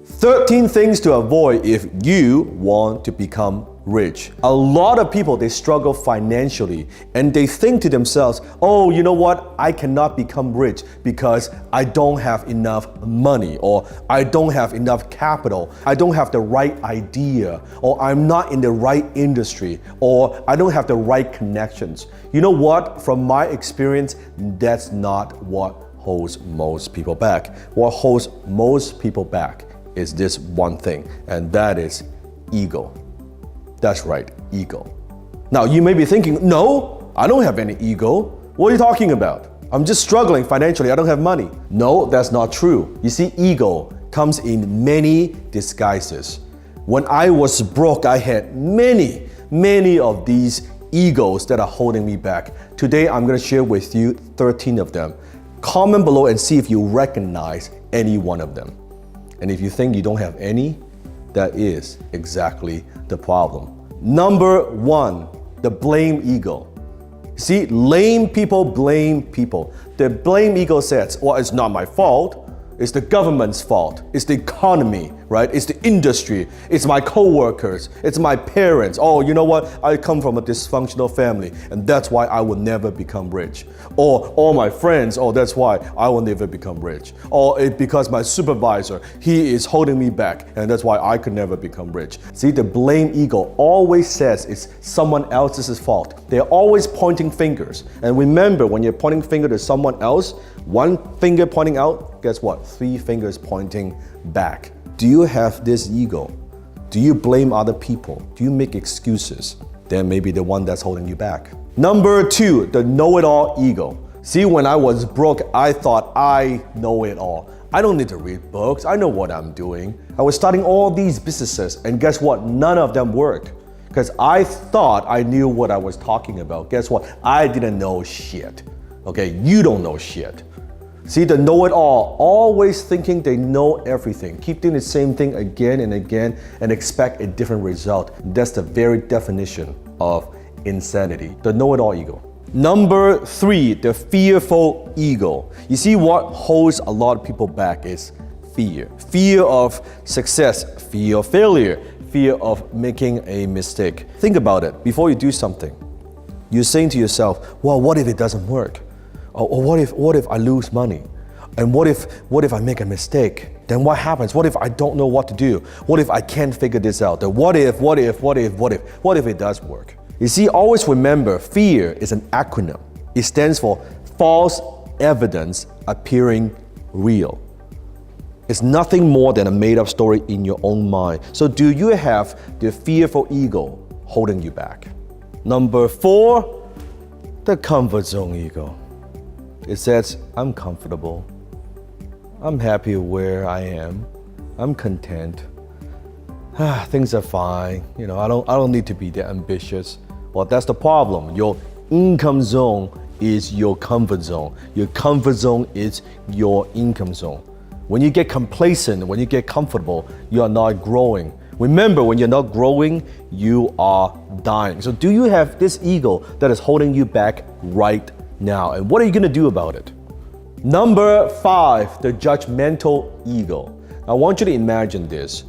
13 things to avoid if you want to become rich. A lot of people, they struggle financially and they think to themselves, oh, you know what? I cannot become rich because I don't have enough money, or I don't have enough capital. I don't have the right idea, or I'm not in the right industry, or I don't have the right connections. You know what? From my experience, that's not what holds most people back. What holds most people back is this one thing, and that is ego. That's right, ego. Now you may be thinking, no, I don't have any ego. What are you talking about? I'm just struggling financially, I don't have money. No, that's not true. You see, ego comes in many disguises. When I was broke, I had many of these egos that are holding me back. Today, I'm gonna share with you 13 of them. Comment below and see if you recognize any one of them. And if you think you don't have any, that is exactly the problem. Number 1, the blame ego. See, lame people blame people. The blame ego says, well, it's not my fault. It's the government's fault. It's the economy, right? It's the industry. It's my co-workers. It's my parents. Oh, you know what? I come from a dysfunctional family, and that's why I will never become rich. Or all my friends, oh, that's why I will never become rich. Or because my supervisor, he is holding me back, and that's why I could never become rich. See, the blame ego always says it's someone else's fault. They're always pointing fingers. And remember, when you're pointing finger to someone else, one finger pointing out, guess what? 3 fingers pointing back. Do you have this ego? Do you blame other people? Do you make excuses? Then maybe the one that's holding you back. Number 2, the know-it-all ego. See, when I was broke, I thought I know it all. I don't need to read books. I know what I'm doing. I was starting all these businesses, and guess what? None of them worked. Because I thought I knew what I was talking about. Guess what? I didn't know shit. Okay, you don't know shit. See, the know-it-all, always thinking they know everything. Keep doing the same thing again and again and expect a different result. That's the very definition of insanity, the know-it-all ego. Number 3, the fearful ego. You see, what holds a lot of people back is fear. Fear of success, fear of failure, fear of making a mistake. Think about it. Before you do something, you're saying to yourself, well, what if it doesn't work? Or what if I lose money? And what if I make a mistake? Then what happens? What if I don't know what to do? What if I can't figure this out? The what if it does work? You see, always remember, fear is an acronym. It stands for false evidence appearing real. It's nothing more than a made-up story in your own mind. So do you have the fearful ego holding you back? Number 4, the comfort zone ego. It says, I'm comfortable. I'm happy where I am. I'm content. Things are fine. You know, I don't need to be that ambitious. Well, that's the problem. Your income zone is your comfort zone. Your comfort zone is your income zone. When you get complacent, when you get comfortable, you are not growing. Remember, when you're not growing, you are dying. So do you have this ego that is holding you back right now? And what are you gonna do about it? Number 5, the judgmental ego. I want you to imagine this.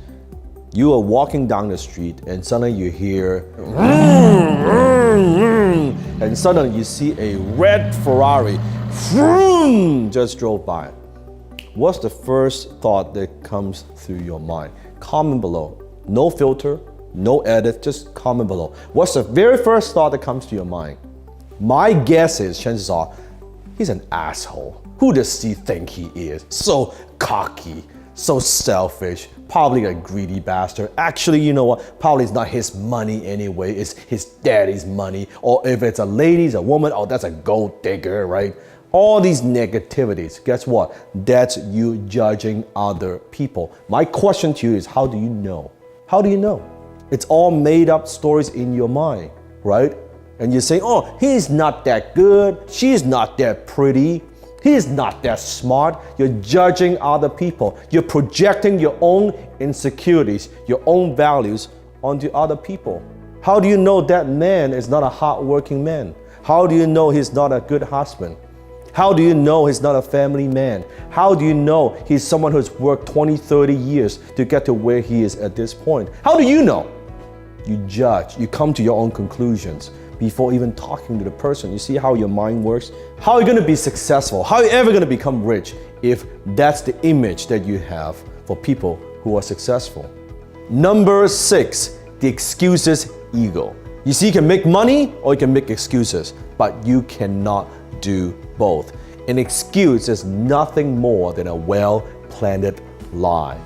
You are walking down the street and suddenly you hear and suddenly you see a red Ferrari just drove by. What's the first thought that comes through your mind? Comment below. No filter, no edit, just comment below. What's the very first thought that comes to your mind? My guess is, chances are, he's an asshole. Who does he think he is? So cocky, so selfish, probably a greedy bastard. Actually, you know what? Probably it's not his money anyway, it's his daddy's money. Or if it's a lady, it's a woman, oh, that's a gold digger, right? All these negativities, guess what? That's you judging other people. My question to you is, how do you know? How do you know? It's all made up stories in your mind, right? And you're saying, oh, he's not that good, she's not that pretty, he's not that smart. You're judging other people. You're projecting your own insecurities, your own values onto other people. How do you know that man is not a hardworking man? How do you know he's not a good husband? How do you know he's not a family man? How do you know he's someone who's worked 20, 30 years to get to where he is at this point? How do you know? You judge, you come to your own conclusions before even talking to the person. You see how your mind works? How are you going to be successful? How are you ever going to become rich if that's the image that you have for people who are successful? Number 6, the excuses ego. You see, you can make money or you can make excuses, but you cannot do both. An excuse is nothing more than a well-planted lie.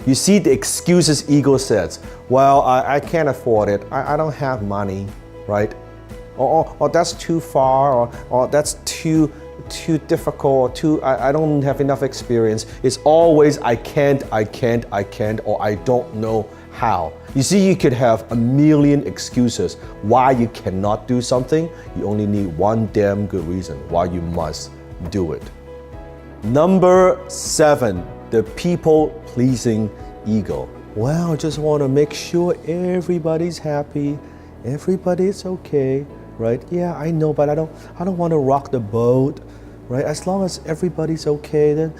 You see, the excuses ego says, well, I can't afford it, I don't have money, right? Or that's too far, or that's too difficult, I don't have enough experience. It's always I can't, or I don't know how. You see, you could have a million excuses why you cannot do something. You only need one damn good reason why you must do it. Number 7, the people-pleasing ego. Well, I just want to make sure everybody's happy, everybody's okay, right? Yeah, I know, but I don't want to rock the boat, right? As long as everybody's okay, then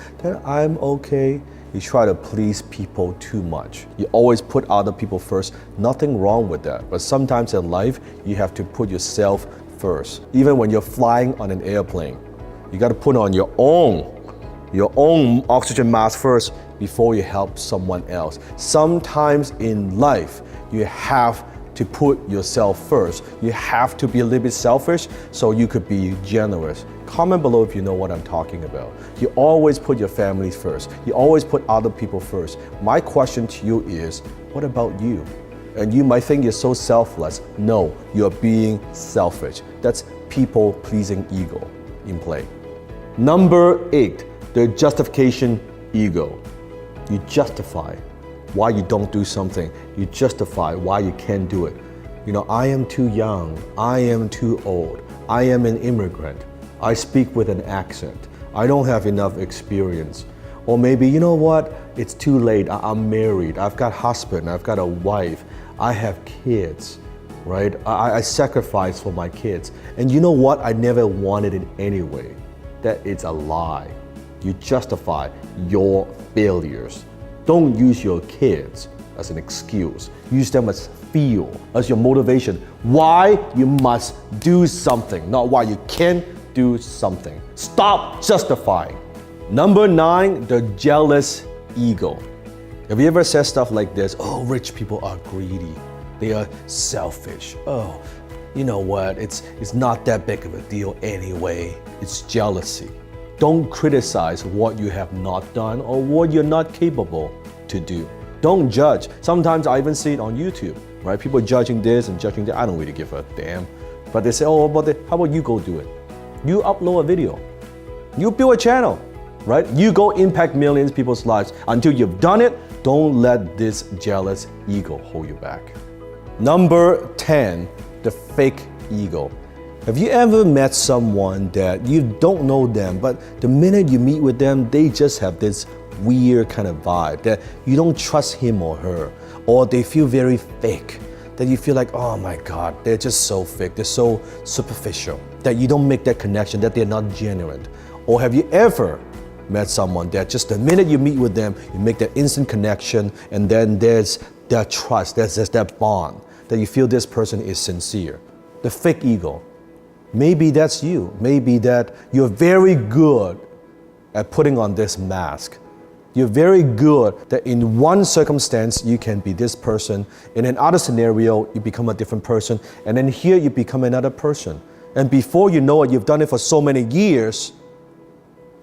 I'm okay. You try to please people too much. You always put other people first. Nothing wrong with that. But sometimes in life, you have to put yourself first. Even when you're flying on an airplane, you got to put on your own oxygen mask first before you help someone else. Sometimes in life, you have to put yourself first. You have to be a little bit selfish so you could be generous. Comment below if you know what I'm talking about. You always put your family first. You always put other people first. My question to you is, what about you? And you might think you're so selfless. No, you're being selfish. That's people-pleasing ego in play. Number 8, the justification ego. You justify why you don't do something. You justify why you can't do it. You know, I am too young. I am too old. I am an immigrant. I speak with an accent. I don't have enough experience. Or maybe, you know what? It's too late. I'm married. I've got a husband. I've got a wife. I have kids, right? I sacrifice for my kids. And you know what? I never wanted it anyway. That it's a lie. You justify your failures. Don't use your kids as an excuse. Use them as fuel, as your motivation. Why you must do something, not why you can't do something. Stop justifying. Number 9, the jealous ego. Have you ever said stuff like this? Oh, rich people are greedy. They are selfish. Oh, you know what? It's not that big of a deal anyway. It's jealousy. Don't criticize what you have not done or what you're not capable to do. Don't judge. Sometimes I even see it on YouTube, right? People judging this and judging that. I don't really give a damn. But they say, oh, how about you go do it? You upload a video. You build a channel, right? You go impact millions of people's lives. Until you've done it, don't let this jealous ego hold you back. Number 10, the fake ego. Have you ever met someone that you don't know them, but the minute you meet with them, they just have this weird kind of vibe that you don't trust him or her, or they feel very fake, that you feel like, oh my God, they're just so fake, they're so superficial, that you don't make that connection, that they're not genuine? Or have you ever met someone that just the minute you meet with them, you make that instant connection, and then there's that trust, there's that bond, that you feel this person is sincere? The fake ego. Maybe that's you. Maybe that you're very good at putting on this mask. You're very good that in one circumstance you can be this person, in another scenario you become a different person, and then here you become another person. And before you know it, you've done it for so many years,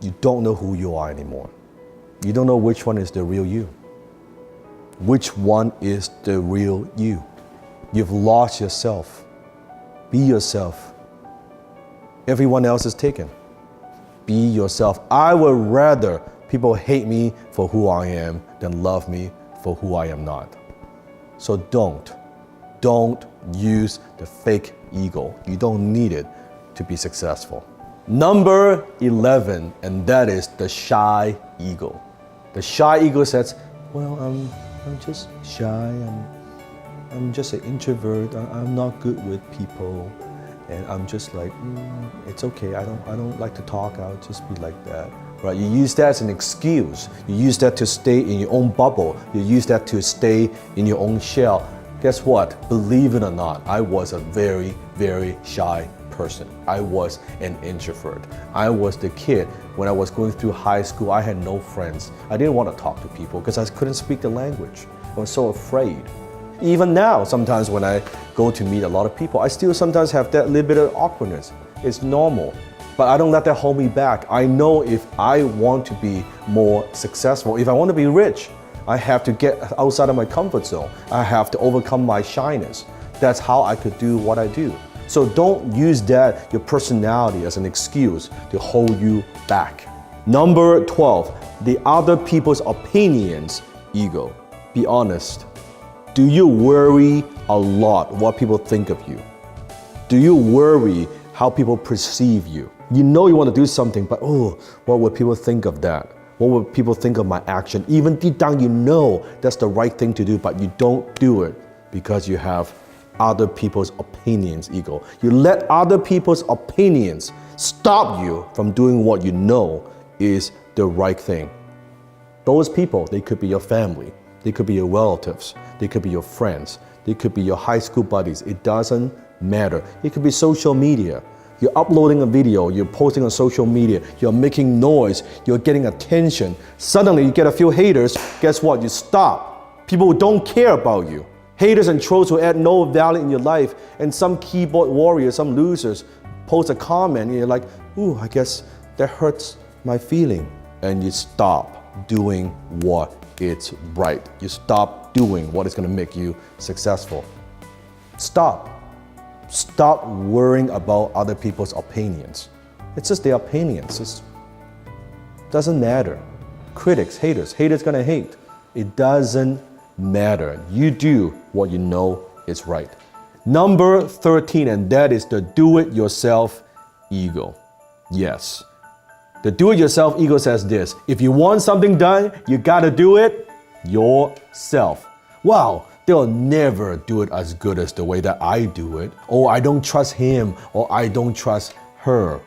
you don't know who you are anymore. You don't know which one is the real you. Which one is the real you? You've lost yourself. Be yourself. Everyone else is taken. Be yourself. I would rather people hate me for who I am than love me for who I am not. So don't use the fake ego. You don't need it to be successful. Number 11, and that is the shy ego. The shy ego says, well, I'm just shy. I'm just an introvert. I'm not good with people. And I'm just like, it's okay. I don't like to talk. I'll just be like that, right? You use that as an excuse. You use that to stay in your own bubble. You use that to stay in your own shell. Guess what? Believe it or not, I was a very, very shy person. I was an introvert. I was the kid when I was going through high school. I had no friends. I didn't want to talk to people because I couldn't speak the language. I was so afraid. Even now, sometimes when I go to meet a lot of people, I still sometimes have that little bit of awkwardness. It's normal, but I don't let that hold me back. I know if I want to be more successful, if I want to be rich, I have to get outside of my comfort zone. I have to overcome my shyness. That's how I could do what I do. So don't use that, your personality, as an excuse to hold you back. Number 12, the other people's opinions ego. Be honest. Do you worry a lot what people think of you? Do you worry how people perceive you? You know you want to do something, but what would people think of that? What would people think of my action? Even deep down you know that's the right thing to do, but you don't do it because you have other people's opinions ego. You let other people's opinions stop you from doing what you know is the right thing. Those people, they could be your family. They could be your relatives. They could be your friends. They could be your high school buddies. It doesn't matter. It could be social media. You're uploading a video, you're posting on social media, you're making noise, you're getting attention. Suddenly you get a few haters. Guess what? You stop. People don't care about you. Haters and trolls will add no value in your life. And some keyboard warriors, some losers, post a comment and you're like, I guess that hurts my feeling. And you stop doing what it's right. You stop doing what is going to make you successful. Stop. Stop worrying about other people's opinions. It's just their opinions. It doesn't matter. Critics, haters gonna hate. It doesn't matter. You do what you know is right. Number 13, and that is the do-it-yourself ego. Yes. The do-it-yourself ego says this: if you want something done, you gotta do it yourself. Wow, they'll never do it as good as the way that I do it. Oh, I don't trust him, or I don't trust her.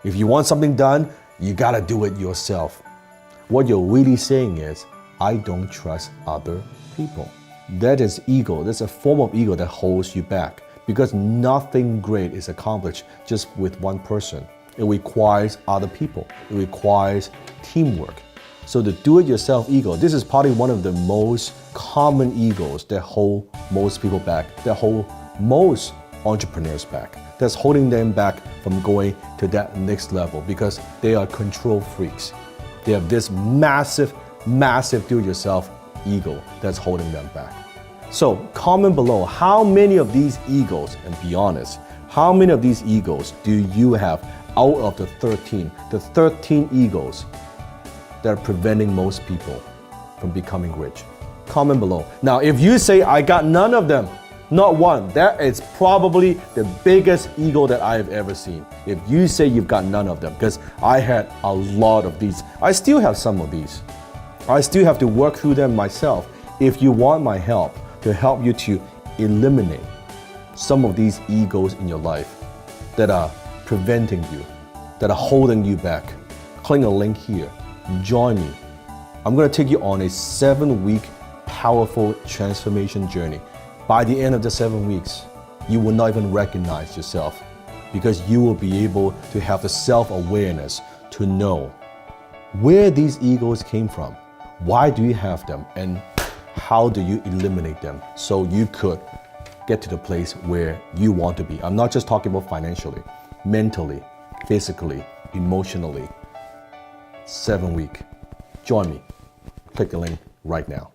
If you want something done, you gotta do it yourself. What you're really saying is, I don't trust other people. That is ego. That's a form of ego that holds you back, because nothing great is accomplished just with one person. It requires other people. It requires teamwork. So the do-it-yourself ego, this is probably one of the most common egos that hold most people back, that hold most entrepreneurs back, that's holding them back from going to that next level, because they are control freaks. They have this massive do-it-yourself ego that's holding them back. So comment below, how many of these egos, and be honest, how many of these egos do you have out of the 13 egos that are preventing most people from becoming rich? Comment below. Now, if you say, I got none of them, not one, that is probably the biggest ego that I have ever seen. If you say you've got none of them, because I had a lot of these. I still have some of these. I still have to work through them myself. If you want my help to help you to eliminate some of these egos in your life that are preventing you, that are holding you back, click a link here. Join me. I'm going to take you on a 7-week powerful transformation journey. By the end of the 7 weeks, you will not even recognize yourself, because you will be able to have the self-awareness to know where these egos came from, why do you have them, and how do you eliminate them so you could get to the place where you want to be. I'm not just talking about financially, mentally, physically, emotionally. 7 week. Join me. Click the link right now.